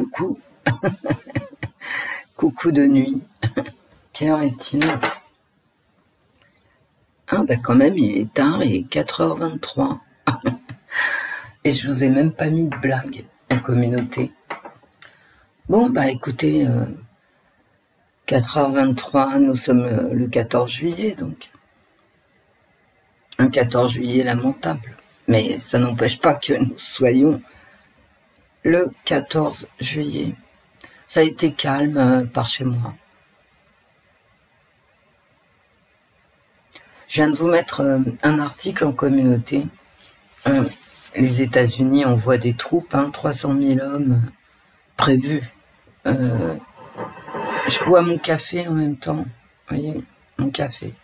coucou. Coucou de nuit. Quelle heure est-il? Ah bah quand même, il est tard, il est 4h23. Et je vous ai même pas mis de blague en communauté. Bon bah écoutez, 4h23, nous sommes le 14 juillet, donc. Un 14 juillet lamentable. Mais ça n'empêche pas que nous soyons le 14 juillet. Ça a été calme par chez moi. Je viens de vous mettre un article en communauté. Les États-Unis envoient des troupes, 300 000 hommes prévus. Je bois mon café en même temps. Vous voyez, mon café.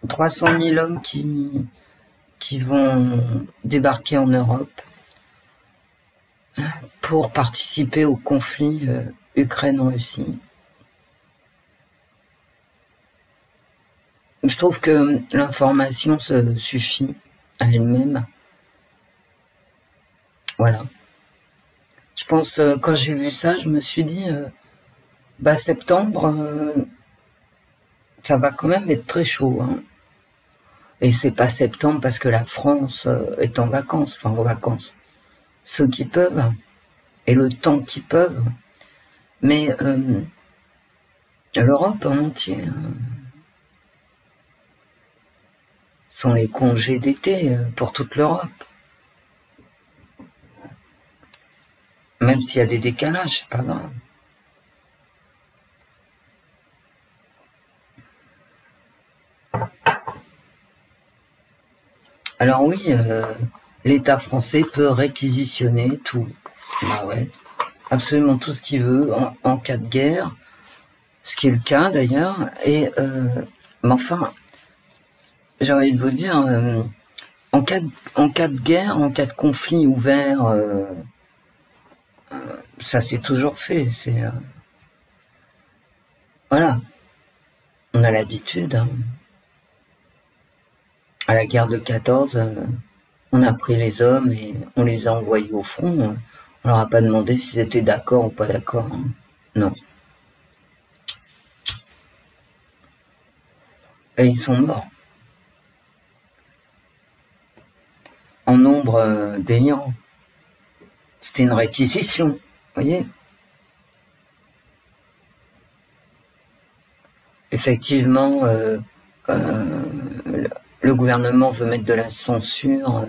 300 000 hommes qui vont débarquer en Europe pour participer au conflit Ukraine-Russie. Je trouve que l'information se suffit à elle-même. Voilà. Je pense, quand j'ai vu ça, je me suis dit, septembre, ça va quand même être très chaud. Et c'est pas septembre parce que la France est en vacances, enfin en vacances. Ceux qui peuvent, et le temps qu'ils peuvent. Mais l'Europe en entier, sont les congés d'été pour toute l'Europe. Même s'il y a des décalages, c'est pas grave. Alors oui, l'État français peut réquisitionner tout. Bah ouais, absolument tout ce qu'il veut en cas de guerre, ce qui est le cas d'ailleurs. Et mais enfin, j'ai envie de vous dire, en cas de guerre, en cas de conflit ouvert, ça s'est toujours fait. C'est voilà, on a l'habitude. À la guerre de 14, on a pris les hommes et on les a envoyés au front. On leur a pas demandé s'ils étaient d'accord ou pas d'accord. Non. Et ils sont morts. En nombre d'ayants. C'était une réquisition, vous voyez. Effectivement, le gouvernement veut mettre de la censure.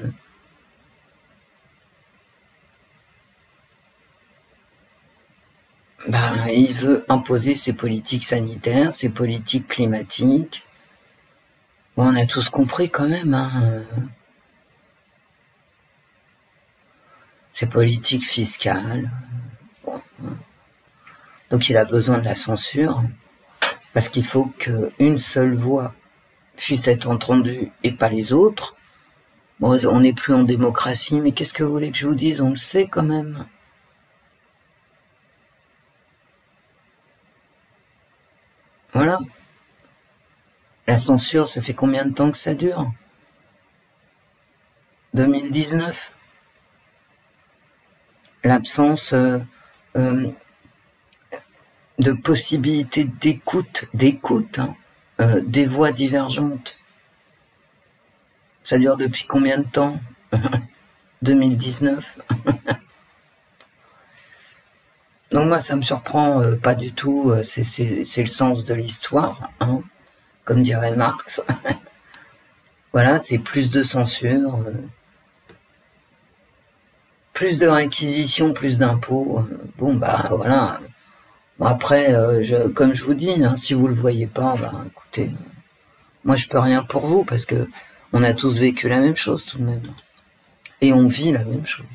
Il veut imposer ses politiques sanitaires, ses politiques climatiques. Bon, on a tous compris quand même, ses politiques fiscales. Bon. Donc il a besoin de la censure, parce qu'il faut qu'une seule voix puisse être entendue et pas les autres. Bon, on n'est plus en démocratie, mais qu'est-ce que vous voulez que je vous dise? On le sait quand même. Voilà. La censure, ça fait combien de temps que ça dure? 2019. L'absence de possibilité d'écoute, des voix divergentes. Ça dure depuis combien de temps? 2019. Donc moi, ça me surprend pas du tout, c'est le sens de l'histoire, comme dirait Marx. Voilà, c'est plus de censure, plus de réquisition, plus d'impôts. Bon, voilà. Bon, après, comme je vous dis, si vous le voyez pas, écoutez, moi je peux rien pour vous, parce que on a tous vécu la même chose tout de même. Et on vit la même chose.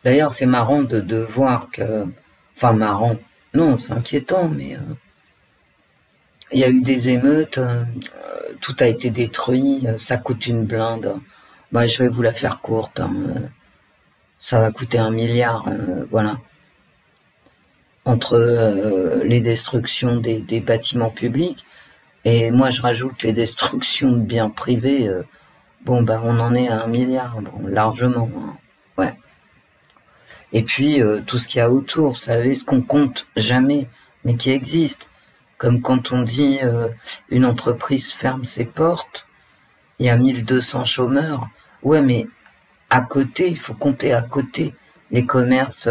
D'ailleurs, c'est marrant de voir que... Enfin, marrant. Non, c'est inquiétant, mais... il y a eu des émeutes, tout a été détruit, ça coûte une blinde. Je vais vous la faire courte. Ça va coûter 1 milliard, voilà. Entre les destructions des bâtiments publics, et moi je rajoute les destructions de biens privés, Bon, ben, on en est à 1 milliard, bon, largement, hein. Ouais. Et puis, tout ce qu'il y a autour, vous savez, ce qu'on compte jamais, mais qui existe. Comme quand on dit une entreprise ferme ses portes, il y a 1200 chômeurs. Ouais, mais à côté, il faut compter à côté les commerces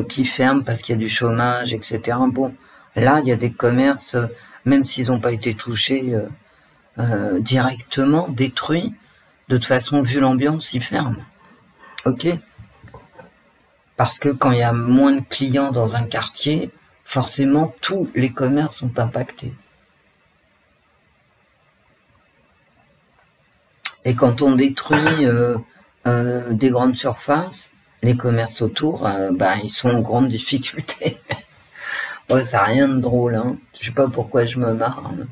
qui ferment parce qu'il y a du chômage, etc. Bon, là, il y a des commerces, même s'ils n'ont pas été touchés directement, détruits, de toute façon, vu l'ambiance, ils ferment. Ok ? Parce que quand il y a moins de clients dans un quartier, forcément, tous les commerces sont impactés. Et quand on détruit des grandes surfaces, les commerces autour, ils sont en grande difficulté. Ouais, ça n'a rien de drôle, hein. Je sais pas pourquoi je me marre. Hein.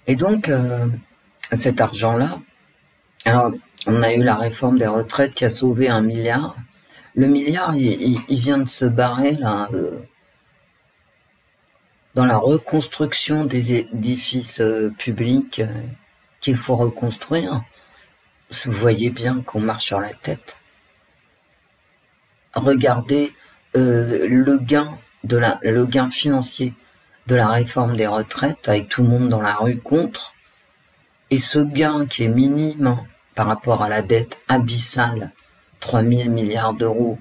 Et donc, cet argent-là, alors, on a eu la réforme des retraites qui a sauvé 1 milliard. Le milliard, il vient de se barrer, là, dans la reconstruction des édifices publics qu'il faut reconstruire. Vous voyez bien qu'on marche sur la tête. Regardez le gain financier de la réforme des retraites, avec tout le monde dans la rue contre, et ce gain qui est minime par rapport à la dette abyssale, 3 000 milliards d'euros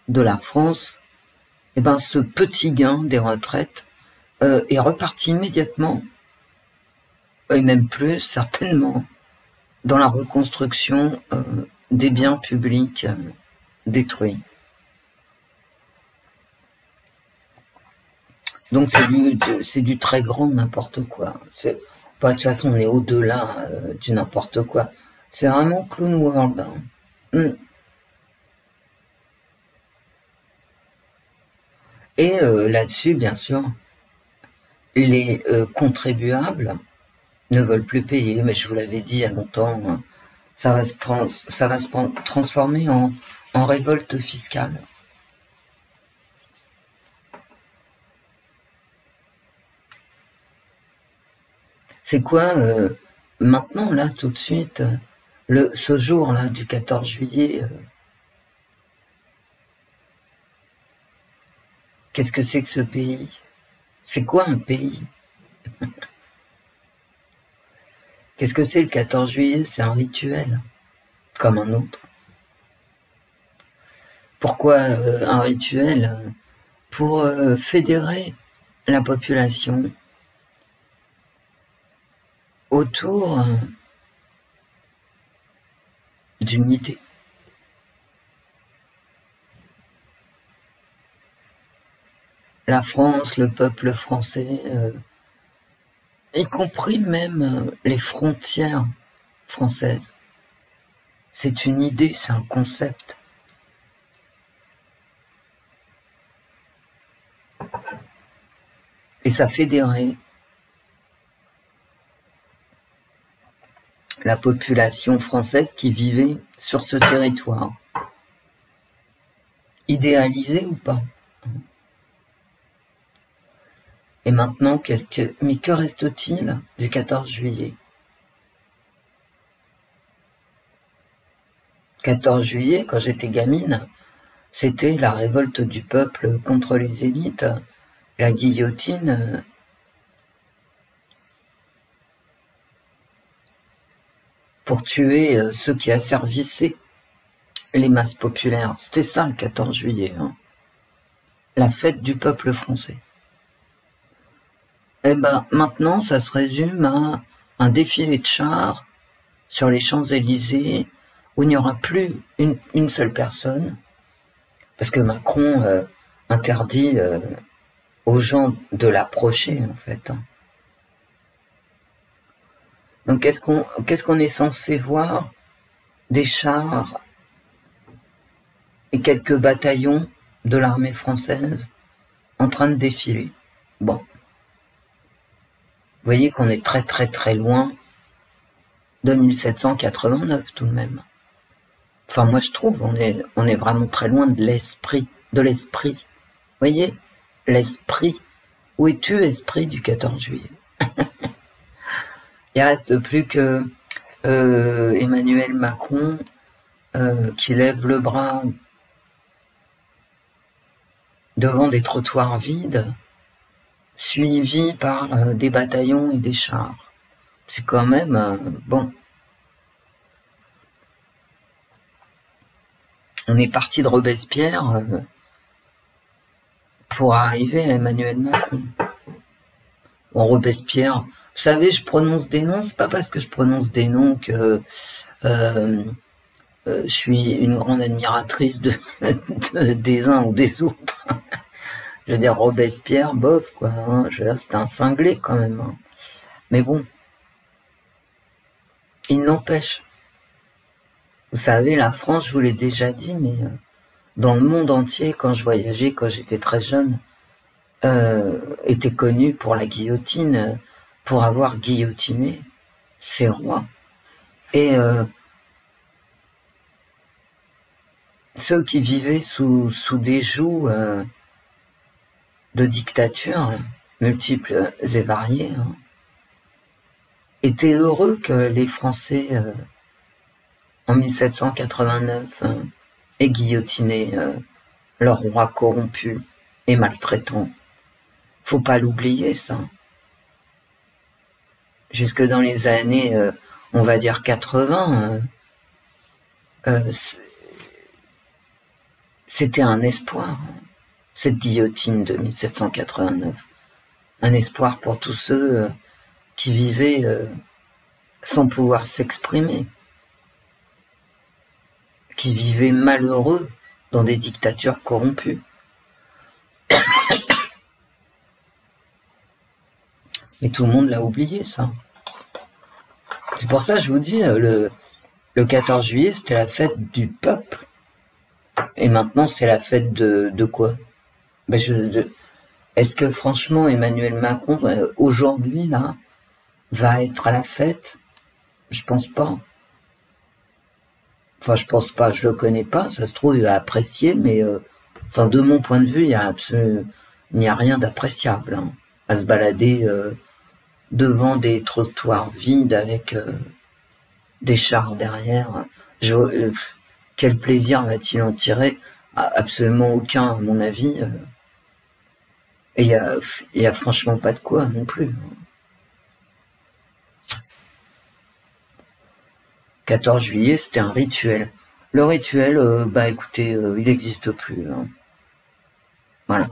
de la France, et ben ce petit gain des retraites est reparti immédiatement, et même plus certainement, dans la reconstruction des biens publics détruits. Donc c'est du très grand n'importe quoi. De toute façon, on est au-delà du n'importe quoi. C'est vraiment Clown World. Hein. Et là-dessus, bien sûr, les contribuables ne veulent plus payer. Mais je vous l'avais dit il y a longtemps, hein, ça va se transformer en révolte fiscale. C'est quoi maintenant, là, tout de suite, ce jour-là du 14 juillet, qu'est-ce que c'est que ce pays? C'est quoi un pays? Qu'est-ce que c'est le 14 juillet? C'est un rituel, comme un autre. Pourquoi un rituel? Pour fédérer la population autour d'une idée. La France, le peuple français, y compris même les frontières françaises. C'est une idée, c'est un concept. Et ça fédérait la population française qui vivait sur ce territoire. Idéalisé ou pas? Et maintenant, mais que reste-t-il du 14 juillet? 14 juillet, quand j'étais gamine, c'était la révolte du peuple contre les élites, la guillotine. Pour tuer ceux qui asservissaient les masses populaires. C'était ça le 14 juillet. Hein. La fête du peuple français. Et ben maintenant, ça se résume à un défilé de chars sur les Champs-Élysées où il n'y aura plus une seule personne parce que Macron interdit aux gens de l'approcher en fait. Hein. Donc qu'est-ce qu'on est censé voir? Des chars et quelques bataillons de l'armée française en train de défiler. Bon. Vous voyez qu'on est très très très loin de 1789 tout de même. Enfin moi je trouve, on est vraiment très loin de l'esprit. Vous voyez? L'esprit. Où es-tu, esprit du 14 juillet? Il reste plus que Emmanuel Macron qui lève le bras devant des trottoirs vides, suivi par des bataillons et des chars. C'est quand même bon. On est parti de Robespierre pour arriver à Emmanuel Macron. Bon, Robespierre, vous savez, je prononce des noms, c'est pas parce que je prononce des noms que je suis une grande admiratrice des uns ou des autres. Je veux dire, Robespierre, bof, quoi. Hein, je veux dire, c'est un cinglé quand même. Hein. Mais bon, il n'empêche. Vous savez, la France, je vous l'ai déjà dit, mais dans le monde entier, quand je voyageais, quand j'étais très jeune, était connue pour la guillotine, pour avoir guillotiné ses rois. Et ceux qui vivaient sous des jougs de dictature, multiples et variées, hein, étaient heureux que les Français, en 1789, aient guillotiné leur roi corrompu et maltraitant. Faut pas l'oublier, ça. Jusque dans les années, on va dire 80, c'était un espoir, cette guillotine de 1789. Un espoir pour tous ceux qui vivaient sans pouvoir s'exprimer, qui vivaient malheureux dans des dictatures corrompues. Mais tout le monde l'a oublié, ça. C'est pour ça que je vous dis, le 14 juillet, c'était la fête du peuple. Et maintenant, c'est la fête de quoi? Ben est-ce que franchement, Emmanuel Macron, aujourd'hui, là, va être à la fête? Je pense pas. Enfin, je pense pas, je le connais pas, ça se trouve, il va apprécier, mais enfin, de mon point de vue, il n'y a rien d'appréciable, hein, à se balader devant des trottoirs vides avec des chars derrière. Quel plaisir va-t-il en tirer? Absolument aucun, à mon avis. Et il y a franchement pas de quoi non plus. 14 juillet, c'était un rituel. Le rituel, bah écoutez, il n'existe plus. Hein. Voilà.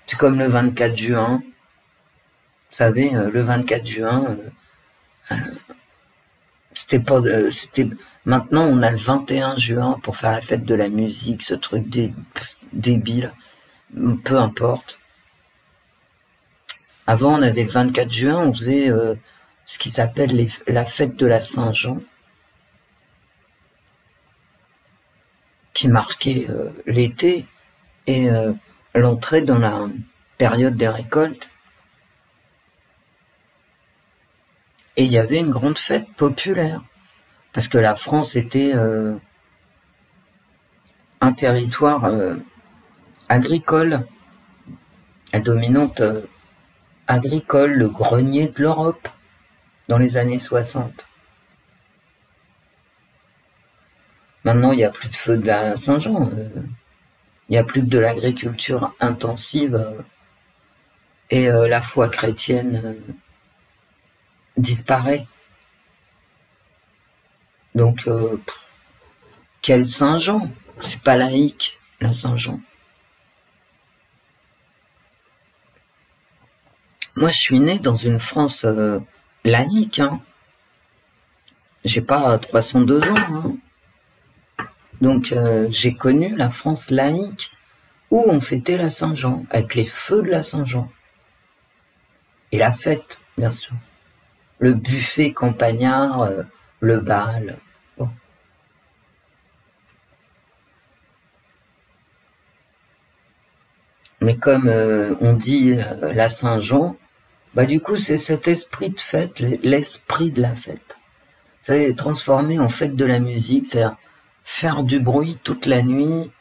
C'est comme le 24 juin. Vous savez, le 24 juin, c'était pas... maintenant, on a le 21 juin pour faire la fête de la musique, ce truc débile. Peu importe. Avant, on avait le 24 juin, on faisait ce qui s'appelle la fête de la Saint-Jean, qui marquait l'été et l'entrée dans la période des récoltes. Et il y avait une grande fête populaire, parce que la France était un territoire agricole, la dominante agricole, le grenier de l'Europe, dans les années 60. Maintenant, il n'y a plus de feu de la Saint-Jean, il n'y a plus que de l'agriculture intensive, et la foi chrétienne disparaît. Donc, quel Saint-Jean? C'est pas laïque, la Saint-Jean. Moi, je suis né dans une France laïque. Hein. J'ai pas 302 ans. Hein. Donc, j'ai connu la France laïque où on fêtait la Saint-Jean, avec les feux de la Saint-Jean. Et la fête, bien sûr. Le buffet campagnard, le bal. Bon. Mais comme on dit la Saint-Jean, bah du coup c'est cet esprit de fête, l'esprit de la fête. Ça est transformé en fête de la musique, c'est-à-dire faire du bruit toute la nuit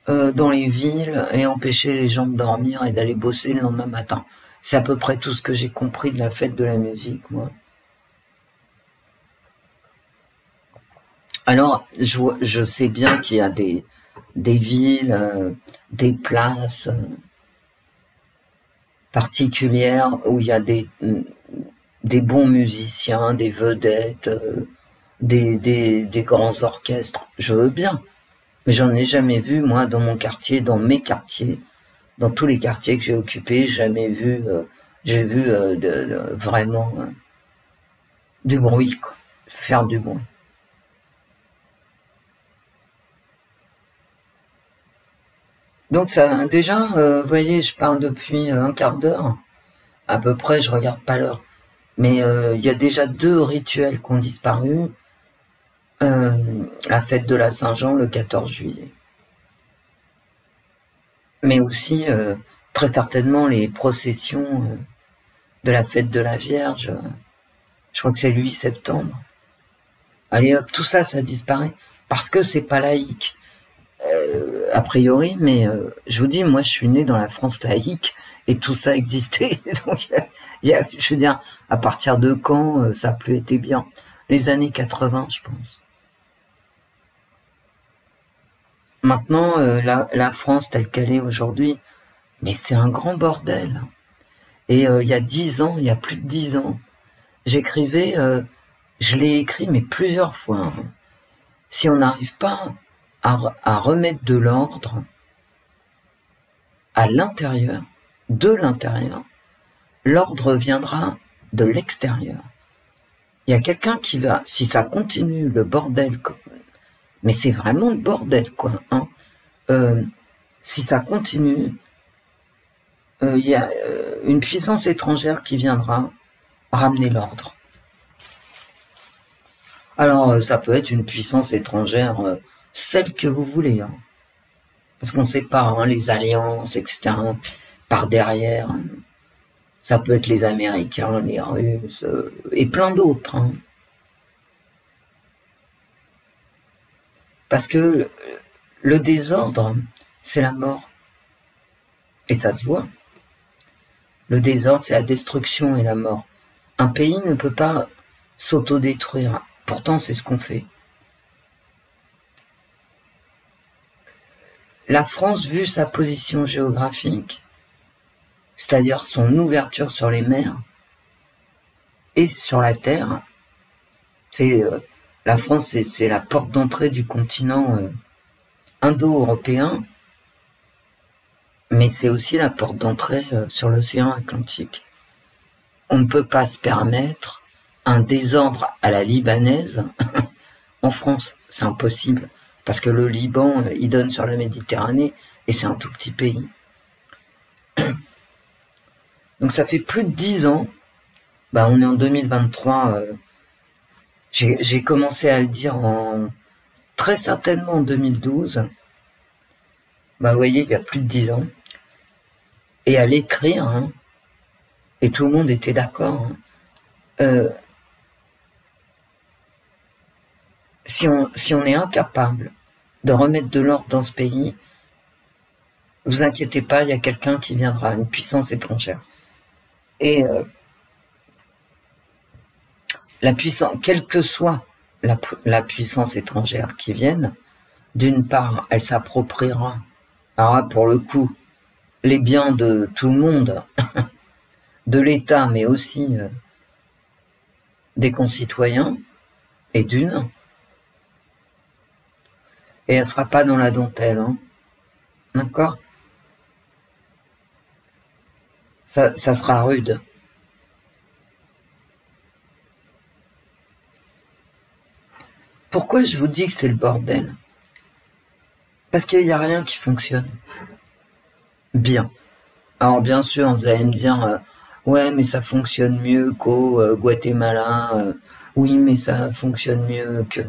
dans les villes et empêcher les gens de dormir et d'aller bosser le lendemain matin. C'est à peu près tout ce que j'ai compris de la fête de la musique, moi. Alors, je sais bien qu'il y a des villes, des places particulières où il y a des bons musiciens, des vedettes, des grands orchestres. Je veux bien. Mais j'en ai jamais vu, moi, dans mon quartier, dans mes quartiers, dans tous les quartiers que j'ai occupés, jamais vu, j'ai vu vraiment du bruit, quoi. Faire du bruit. Donc ça, déjà, vous voyez, je parle depuis un quart d'heure, à peu près, je regarde pas l'heure. Mais il y a déjà 2 rituels qui ont disparu. La fête de la Saint-Jean le 14 juillet. Mais aussi, très certainement, les processions de la fête de la Vierge. Je crois que c'est le 8 septembre. Allez hop, tout ça, ça disparaît. Parce que c'est pas laïque. A priori, mais je vous dis, moi je suis né dans la France laïque et tout ça existait. Donc, je veux dire, à partir de quand ça a plus été bien? Les années 80, je pense. Maintenant, la France telle qu'elle est aujourd'hui, mais c'est un grand bordel. Et il y a 10 ans, il y a plus de 10 ans, j'écrivais, je l'ai écrit mais plusieurs fois, hein. Si on n'arrive pas à remettre de l'ordre à l'intérieur, de l'intérieur, l'ordre viendra de l'extérieur. Il y a quelqu'un qui va, si ça continue le bordel, mais c'est vraiment le bordel, quoi, hein. Si ça continue, il y a une puissance étrangère qui viendra ramener l'ordre. Alors, ça peut être une puissance étrangère, celle que vous voulez, hein. Parce qu'on ne sait pas, hein, les alliances, etc., par derrière. Ça peut être les Américains, les Russes, et plein d'autres, hein. Parce que le désordre, c'est la mort. Et ça se voit. Le désordre, c'est la destruction et la mort. Un pays ne peut pas s'autodétruire. Pourtant, c'est ce qu'on fait. La France, vu sa position géographique, c'est-à-dire son ouverture sur les mers et sur la terre, la France, c'est la porte d'entrée du continent indo-européen, mais c'est aussi la porte d'entrée sur l'océan Atlantique. On ne peut pas se permettre un désordre à la libanaise en France, c'est impossible, parce que le Liban, il donne sur la Méditerranée, et c'est un tout petit pays. Donc ça fait plus de 10 ans, on est en 2023, j'ai commencé à le dire très certainement en 2012, vous voyez, il y a plus de 10 ans, et à l'écrire, hein, et tout le monde était d'accord, hein. Si on est incapable de remettre de l'ordre dans ce pays, vous inquiétez pas, il y a quelqu'un qui viendra, une puissance étrangère. Et la puissance, quelle que soit la puissance étrangère qui vienne, d'une part, elle s'appropriera, alors là, pour le coup, les biens de tout le monde, de l'État, mais aussi des concitoyens, et d'une. Et elle ne sera pas dans la dentelle, hein. D'accord? Ça sera rude. Pourquoi je vous dis que c'est le bordel? Parce qu'il n'y a rien qui fonctionne bien. Alors bien sûr, vous allez me dire, ouais, mais ça fonctionne mieux qu'au Guatemala, oui, mais ça fonctionne mieux que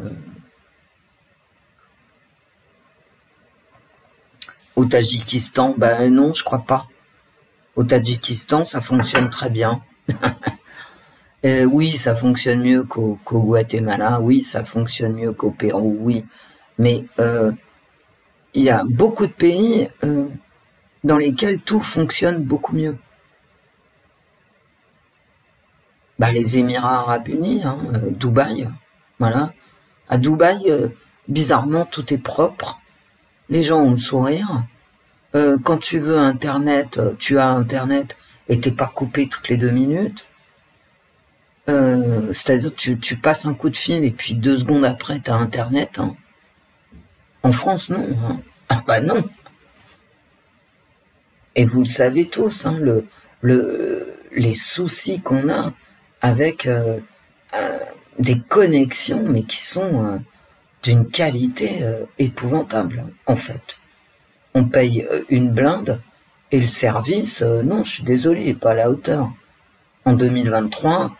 au Tadjikistan. Non, je crois pas. Au Tadjikistan, ça fonctionne très bien. Oui, ça fonctionne mieux qu'au Guatemala, oui, ça fonctionne mieux qu'au Pérou, oui. Mais il y a beaucoup de pays dans lesquels tout fonctionne beaucoup mieux. Bah, les Émirats Arabes Unis, hein, Dubaï, voilà. À Dubaï, bizarrement, tout est propre. Les gens ont le sourire. Quand tu veux Internet, tu as Internet et t'es pas coupé toutes les 2 minutes. C'est-à-dire tu passes un coup de fil et puis 2 secondes après, t'as Internet. Hein. En France, non. Hein. Ah bah non. Et vous le savez tous, hein, les soucis qu'on a avec des connexions, mais qui sont d'une qualité épouvantable, en fait. On paye une blinde, et le service, non, je suis désolé, il n'est pas à la hauteur. En 2023,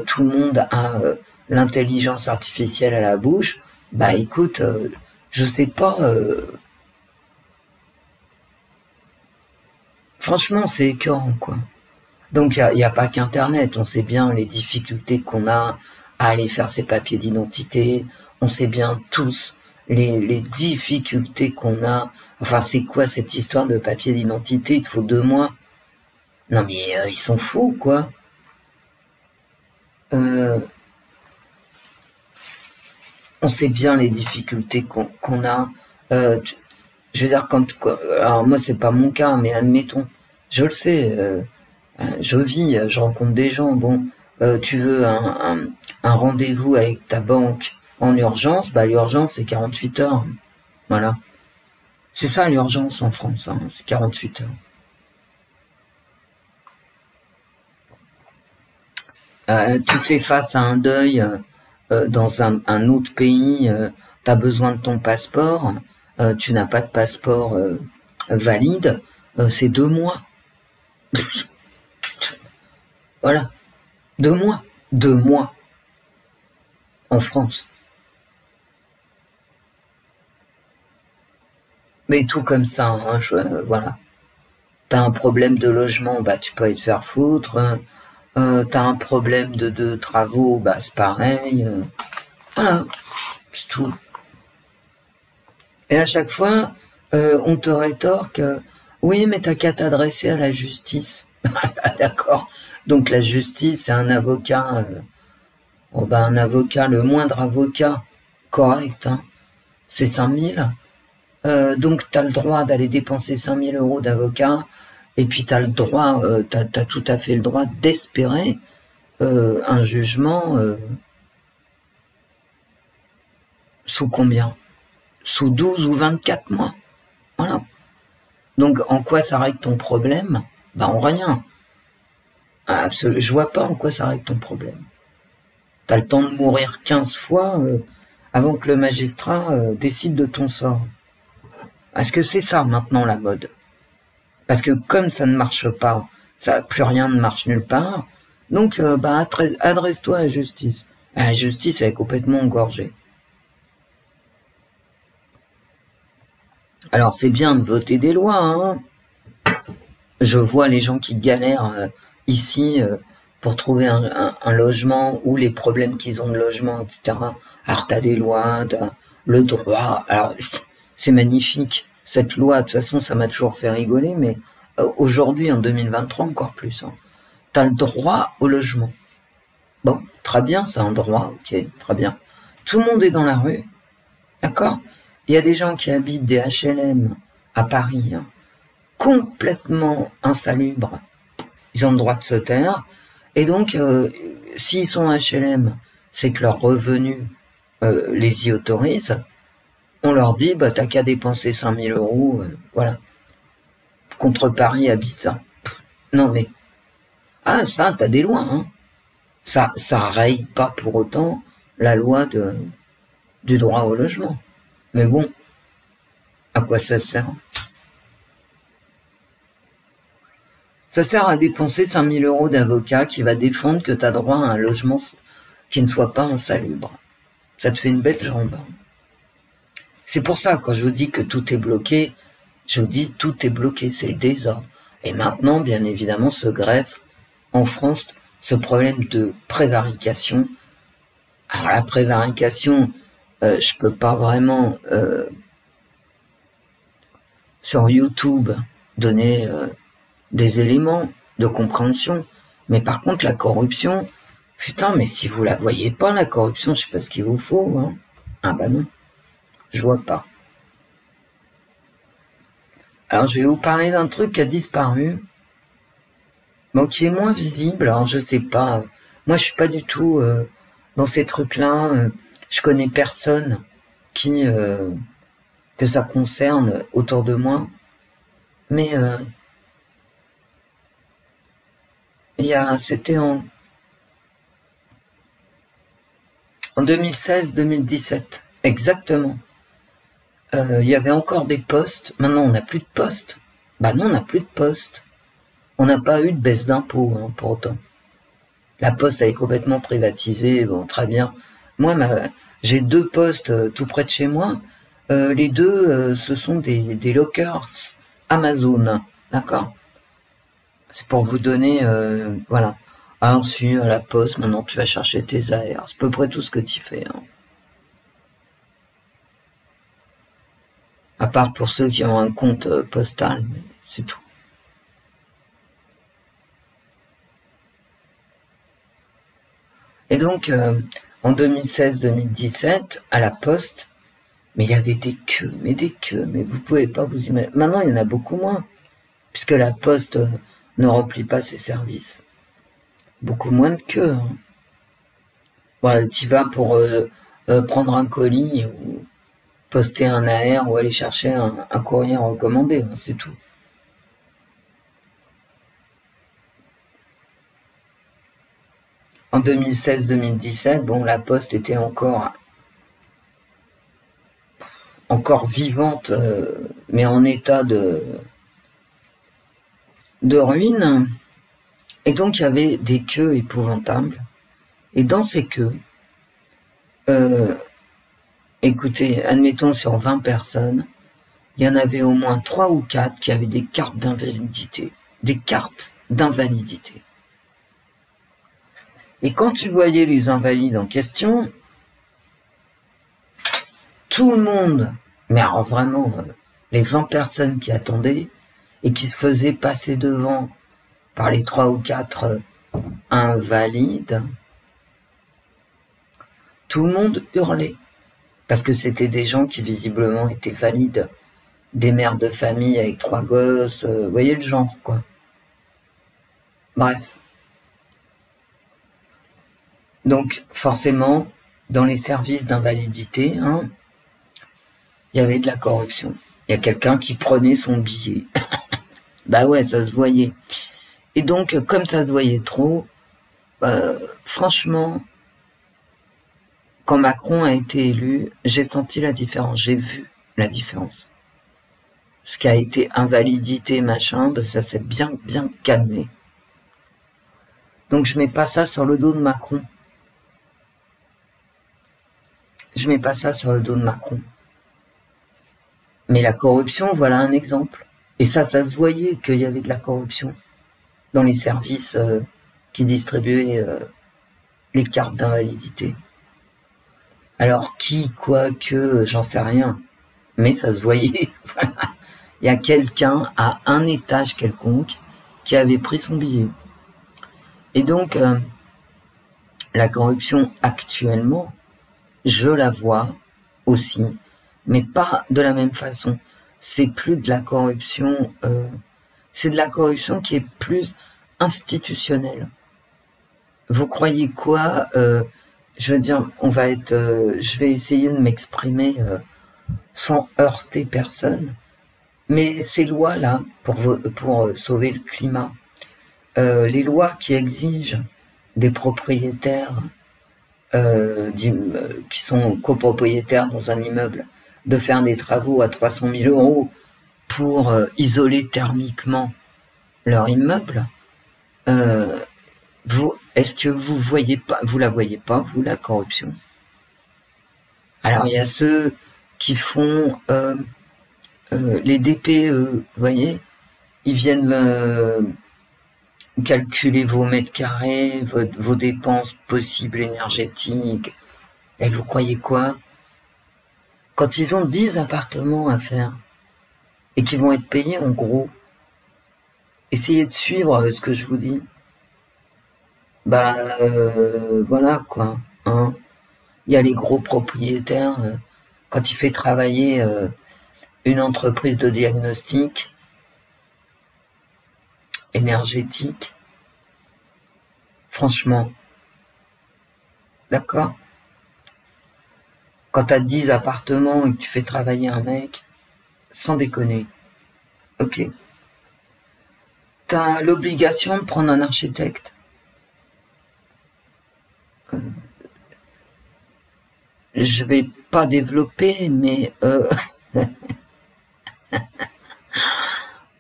tout le monde a l'intelligence artificielle à la bouche. Bah écoute, je sais pas... franchement, c'est écœurant, quoi. Donc, il n'y a pas qu'Internet. On sait bien les difficultés qu'on a à aller faire ses papiers d'identité. On sait bien tous les difficultés qu'on a. Enfin, c'est quoi cette histoire de papier d'identité? Il te faut 2 mois. Non, mais ils sont fous, quoi. On sait bien les difficultés qu'on a. Je veux dire, alors moi, c'est pas mon cas, mais admettons, je le sais, je vis, je rencontre des gens, bon, tu veux un rendez-vous avec ta banque en urgence, bah l'urgence c'est 48 heures, voilà. C'est ça l'urgence en France, hein, c'est 48 heures. Tu fais face à un deuil dans un autre pays, tu as besoin de ton passeport, tu n'as pas de passeport valide, c'est 2 mois. Voilà, 2 mois. 2 mois en France. Mais tout comme ça, hein, voilà. T'as un problème de logement, bah tu peux aller te faire foutre. T'as un problème de travaux, bah c'est pareil. Voilà, c'est tout. Et à chaque fois, on te rétorque, oui, mais t'as qu'à t'adresser à la justice. D'accord. Donc la justice, c'est un avocat, un avocat, le moindre avocat correct, hein, c'est 5000. Donc t'as le droit d'aller dépenser 5000 € d'avocat, et puis t'as le droit, t'as tout à fait le droit d'espérer un jugement sous combien? Sous 12 ou 24 mois. Voilà. Donc en quoi ça règle ton problème? Bah en rien. Absolument, je vois pas en quoi ça règle ton problème. T'as le temps de mourir 15 fois avant que le magistrat décide de ton sort. Est-ce que c'est ça maintenant la mode? Parce que comme ça ne marche pas, plus rien ne marche nulle part, donc adresse-toi à la justice. La justice, elle est complètement engorgée. Alors c'est bien de voter des lois, hein. Je vois les gens qui galèrent ici pour trouver un logement, ou les problèmes qu'ils ont de logement, etc. Alors t'as des lois, t'as le droit. Alors c'est magnifique. Cette loi, de toute façon, ça m'a toujours fait rigoler, mais aujourd'hui, en 2023, encore plus. Hein. T'as le droit au logement. Bon, très bien, c'est un droit, ok, très bien. Tout le monde est dans la rue, d'accord? Il y a des gens qui habitent des HLM à Paris, hein, complètement insalubres. Ils ont le droit de se taire. Et donc, s'ils sont HLM, c'est que leurs revenus les y autorisent. On leur dit, bah t'as qu'à dépenser 5000 €, voilà. Contre Paris habitant. Non mais, ça, t'as des lois, hein. Ça raye pas pour autant la loi du droit au logement. Mais bon, à quoi ça sert? Ça sert à dépenser 5000 € d'avocat qui va défendre que t'as droit à un logement qui ne soit pas insalubre. Ça te fait une belle jambe. C'est pour ça, quand je vous dis que tout est bloqué, je vous dis tout est bloqué, c'est le désordre. Et maintenant, bien évidemment, se greffe en France ce problème de prévarication. Alors la prévarication, je peux pas vraiment sur YouTube donner des éléments de compréhension, Mais par contre, la corruption, putain, mais si vous la voyez pas, la corruption, je sais pas ce qu'il vous faut, hein. Ah bah non, je vois pas. Alors, je vais vous parler d'un truc qui a disparu, bon, qui est moins visible. Alors, je sais pas. Moi, je suis pas du tout dans ces trucs-là. Je connais personne qui que ça concerne autour de moi. Mais c'était en 2016-2017, exactement. Il y avait encore des postes. Maintenant, on n'a plus de postes. Bah non, on n'a plus de postes. On n'a pas eu de baisse d'impôts, hein, pour autant. La poste, elle est complètement privatisée. Bon, très bien. Moi, j'ai 2 postes tout près de chez moi. Les 2, ce sont des lockers Amazon. D'accord? C'est pour vous donner... voilà. Alors, si, à la poste, maintenant, tu vas chercher tes AR. C'est à peu près tout ce que tu fais, hein. À part pour ceux qui ont un compte postal, mais c'est tout. Et donc, en 2016-2017, à la Poste, mais il y avait des queues, mais vous pouvez pas vous imaginer. Maintenant, il y en a beaucoup moins, puisque la Poste ne remplit pas ses services. Beaucoup moins de queues, hein. Voilà, tu vas pour prendre un colis ou poster un AR ou aller chercher un courrier recommandé, hein, c'est tout. En 2016-2017, bon, la Poste était encore vivante, mais en état de ruine. Et donc, il y avait des queues épouvantables. Et dans ces queues, écoutez, admettons sur 20 personnes, il y en avait au moins 3 ou 4 qui avaient des cartes d'invalidité. Des cartes d'invalidité. Et quand tu voyais les invalides en question, tout le monde, mais alors vraiment, les 20 personnes qui attendaient et qui se faisaient passer devant par les 3 ou 4 invalides, tout le monde hurlait. Parce que c'était des gens qui visiblement étaient valides, des mères de famille avec 3 gosses, vous voyez le genre, quoi. Bref. Donc, forcément, dans les services d'invalidité, hein, il y avait de la corruption. Il y a quelqu'un qui prenait son billet. Bah ouais, ça se voyait. Et donc, comme ça se voyait trop, franchement, quand Macron a été élu, j'ai senti la différence, j'ai vu la différence. Ce qui a été invalidité, machin, ben ça s'est bien calmé. Donc je mets pas ça sur le dos de Macron. Je mets pas ça sur le dos de Macron. Mais la corruption, voilà un exemple. Et ça se voyait qu'il y avait de la corruption dans les services qui distribuaient les cartes d'invalidité. Alors qui, quoi, que, j'en sais rien. Mais ça se voyait. Voilà. Il y a quelqu'un à un étage quelconque qui avait pris son billet. Et donc, la corruption actuellement, je la vois aussi, mais pas de la même façon. C'est plus de la corruption, c'est de la corruption qui est plus institutionnelle. Vous croyez quoi? Je veux dire, je vais essayer de m'exprimer sans heurter personne. Mais ces lois-là, pour sauver le climat, les lois qui exigent des propriétaires qui sont copropriétaires dans un immeuble de faire des travaux à 300 000 € pour isoler thermiquement leur immeuble, est-ce que vous voyez pas, vous la voyez pas, vous, la corruption? Alors il y a ceux qui font les DPE, vous voyez, ils viennent calculer vos mètres carrés, vos dépenses possibles énergétiques. Et vous croyez quoi? Quand ils ont 10 appartements à faire et qui vont être payés en gros, essayez de suivre ce que je vous dis. Voilà quoi. Hein. Il y a les gros propriétaires, quand il fait travailler une entreprise de diagnostic énergétique, franchement, d'accord? Quand t'as 10 appartements et que tu fais travailler un mec, sans déconner, ok? T'as l'obligation de prendre un architecte. Je vais pas développer, mais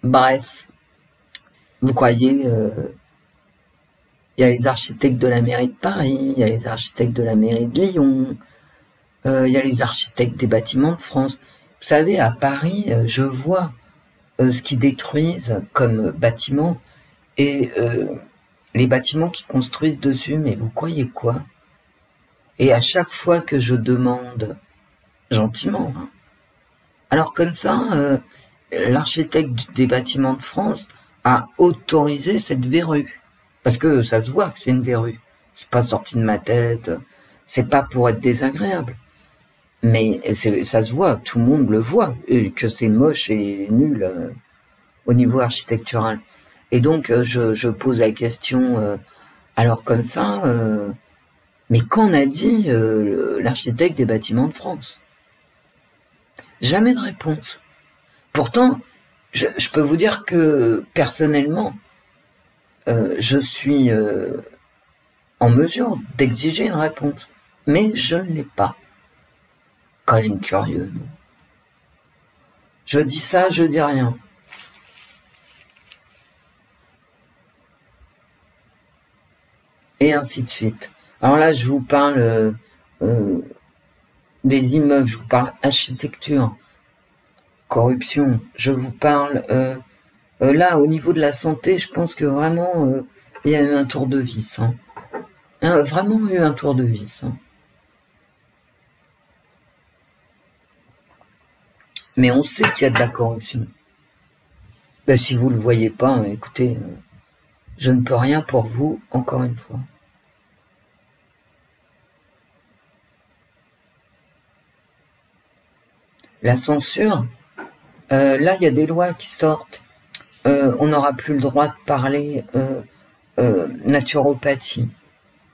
bref, vous croyez, il y a les architectes de la mairie de Paris, il y a les architectes de la mairie de Lyon, il y a les architectes des bâtiments de France. Vous savez, à Paris, je vois ce qu'ils détruisent comme bâtiments et les bâtiments qu'ils construisent dessus, mais vous croyez quoi? Et à chaque fois que je demande, gentiment, hein, alors comme ça, l'architecte des bâtiments de France a autorisé cette verrue. Parce que ça se voit que c'est une verrue. C'est pas sorti de ma tête, c'est pas pour être désagréable. Mais ça se voit, tout le monde le voit, que c'est moche et nul au niveau architectural. Et donc, je pose la question, alors comme ça, mais qu'en a dit l'architecte des bâtiments de France? Jamais de réponse. Pourtant, je peux vous dire que, personnellement, je suis en mesure d'exiger une réponse. Mais je ne l'ai pas. Quand même curieux, non? Je dis ça, je dis rien. Et ainsi de suite. Alors là, je vous parle des immeubles, je vous parle architecture, corruption, je vous parle... là, au niveau de la santé, je pense que vraiment, il y a eu un tour de vis. Hein. Vraiment eu un tour de vis. Hein. Mais on sait qu'il y a de la corruption. Ben, si vous ne le voyez pas, écoutez, je ne peux rien pour vous, encore une fois. La censure, là, il y a des lois qui sortent. On n'aura plus le droit de parler naturopathie,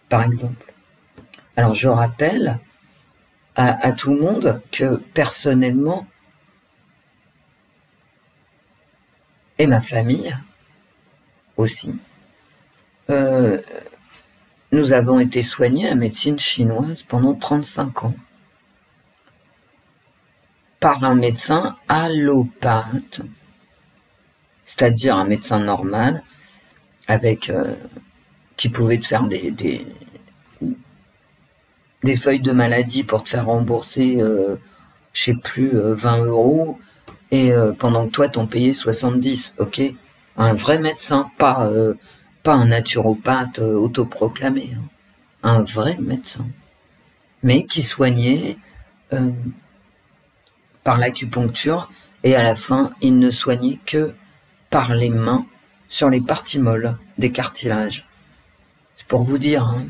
par exemple. Alors, je rappelle à tout le monde que, personnellement, et ma famille aussi, nous avons été soignés à médecine chinoise pendant 35 ans par un médecin allopathe, c'est-à-dire un médecin normal avec qui pouvait te faire des feuilles de maladie pour te faire rembourser, je sais plus, 20 € et pendant que toi t'en payais 70, ok? Un vrai médecin, pas un naturopathe autoproclamé, hein. Un vrai médecin, mais qui soignait par l'acupuncture, et à la fin, il ne soignait que par les mains sur les parties molles des cartilages. C'est pour vous dire, hein.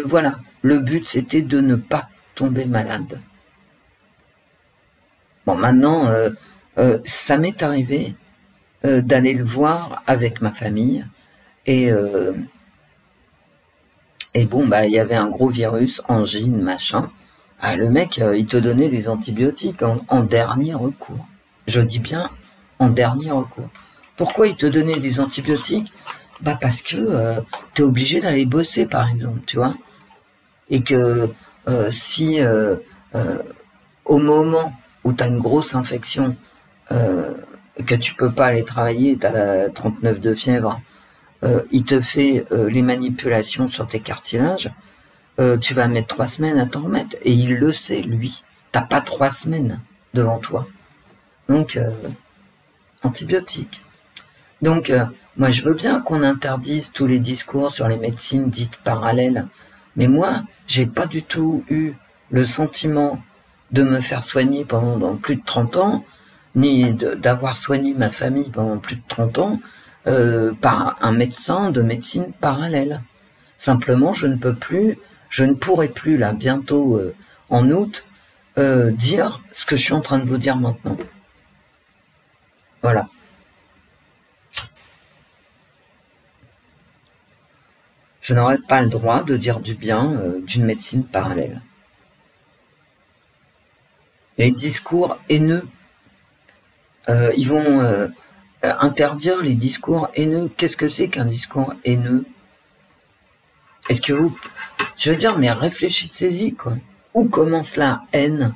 Voilà, le but c'était de ne pas tomber malade. Bon, maintenant, ça m'est arrivé d'aller le voir avec ma famille, et bon, bah, il y avait un gros virus, angine, machin. Ah, le mec, il te donnait des antibiotiques en dernier recours. Je dis bien en dernier recours. Pourquoi il te donnait des antibiotiques? Bah parce que t'es obligé d'aller bosser, par exemple, tu vois. Et que si au moment où t'as une grosse infection, que tu peux pas aller travailler, t'as 39 de fièvre, il te fait les manipulations sur tes cartilages, tu vas mettre 3 semaines à t'en remettre. Et il le sait, lui. T'as pas 3 semaines devant toi. Donc, antibiotiques. Donc, moi, je veux bien qu'on interdise tous les discours sur les médecines dites parallèles. Mais moi, j'ai pas du tout eu le sentiment de me faire soigner pendant plus de 30 ans, ni d'avoir soigné ma famille pendant plus de 30 ans, par un médecin de médecine parallèle. Simplement, je ne peux plus, je ne pourrai plus, là, bientôt, en août, dire ce que je suis en train de vous dire maintenant. Voilà. Je n'aurai pas le droit de dire du bien d'une médecine parallèle. Les discours haineux, ils vont interdire les discours haineux. Qu'est-ce que c'est qu'un discours haineux? Est-ce que vous... Je veux dire, mais réfléchissez-y, quoi. Où commence la haine?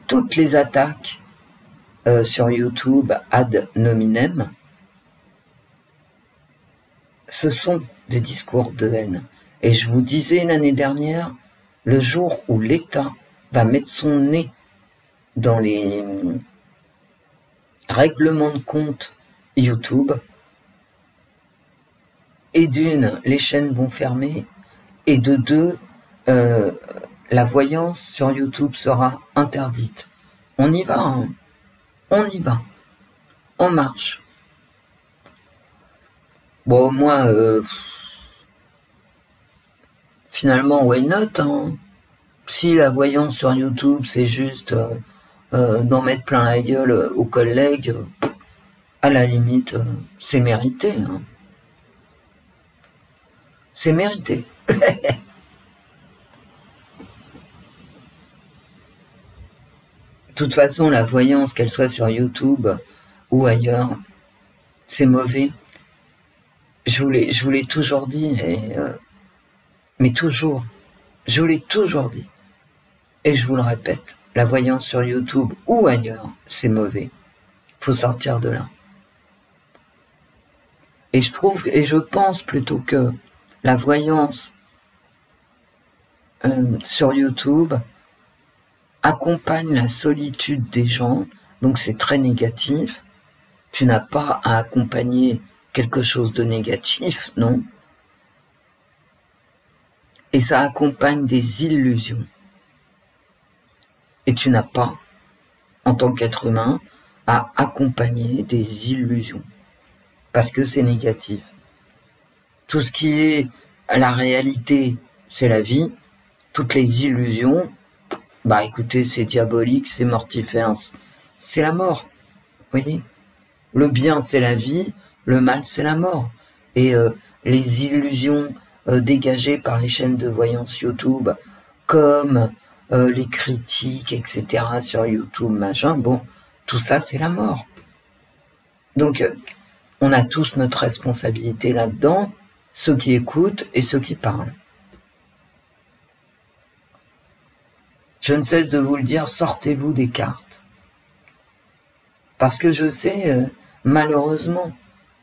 Toutes les attaques sur YouTube ad nominem, ce sont des discours de haine. Et je vous disais l'année dernière, le jour où l'État va mettre son nez dans les règlements de compte YouTube, et d'une, les chaînes vont fermer, et de deux, la voyance sur YouTube sera interdite. On y va, hein. On y va. On marche. Bon, moi, finalement, why not, hein. Si la voyance sur YouTube, c'est juste d'en mettre plein la gueule aux collègues, à la limite, c'est mérité, hein. C'est mérité. De toute façon, la voyance, qu'elle soit sur YouTube ou ailleurs, c'est mauvais. Je vous l'ai toujours dit, mais toujours, je vous l'ai toujours dit, et je vous le répète, la voyance sur YouTube ou ailleurs, c'est mauvais. Faut sortir de là. Et je trouve, et je pense plutôt que la voyance sur YouTube accompagne la solitude des gens, donc c'est très négatif. Tu n'as pas à accompagner quelque chose de négatif, non? Et ça accompagne des illusions. Et tu n'as pas, en tant qu'être humain, à accompagner des illusions. Parce que c'est négatif. Tout ce qui est la réalité, c'est la vie. Toutes les illusions, bah écoutez, c'est diabolique, c'est mortifère. C'est la mort. Vous voyez? Le bien, c'est la vie. Le mal, c'est la mort. Et les illusions dégagées par les chaînes de voyance YouTube, comme les critiques, etc. sur YouTube, machin, bon, tout ça, c'est la mort. Donc, on a tous notre responsabilité là-dedans, ceux qui écoutent et ceux qui parlent. Je ne cesse de vous le dire, sortez-vous des cartes. Parce que je sais, malheureusement,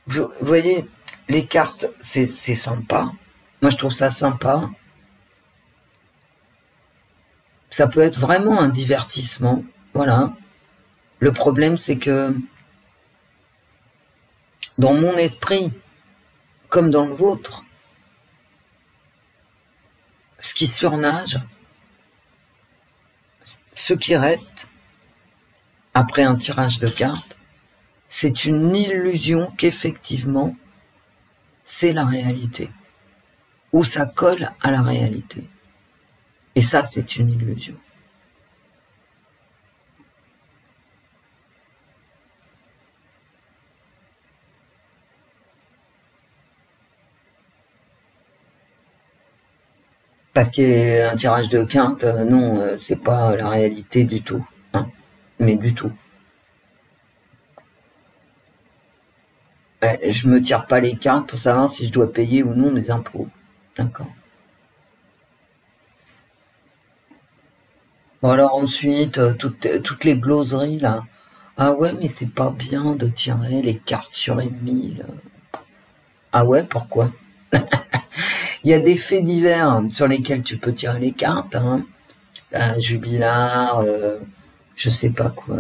vous voyez, les cartes, c'est sympa. Moi, je trouve ça sympa. Ça peut être vraiment un divertissement, voilà. Le problème, c'est que dans mon esprit, comme dans le vôtre, ce qui surnage, ce qui reste, après un tirage de cartes, c'est une illusion qu'effectivement, c'est la réalité. Ou ça colle à la réalité. Et ça, c'est une illusion. Parce qu'un tirage de cartes, non, c'est pas la réalité du tout. Hein, mais du tout. Je me tire pas les cartes pour savoir si je dois payer ou non mes impôts. D'accord. Bon alors ensuite, toutes les gloseries là. Ah ouais, mais c'est pas bien de tirer les cartes sur Emile. Ah ouais, pourquoi? Il y a des faits divers sur lesquels tu peux tirer les cartes. Hein. Jubilard, je sais pas quoi,